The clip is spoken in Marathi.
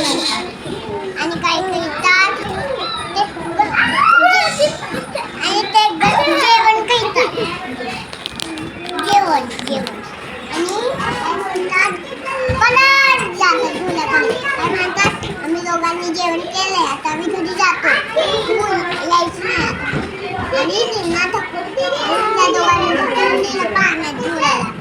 आणि काहीतरी ताट आणि ते जेवण करतात. जेवण आणि काय म्हणतात आम्ही दोघांनी जेवण केलंय, आता आम्ही घरी जातो, यायचं नाही आता. आणि निघणार त्या दोघांनी पाण्यात झुलायला.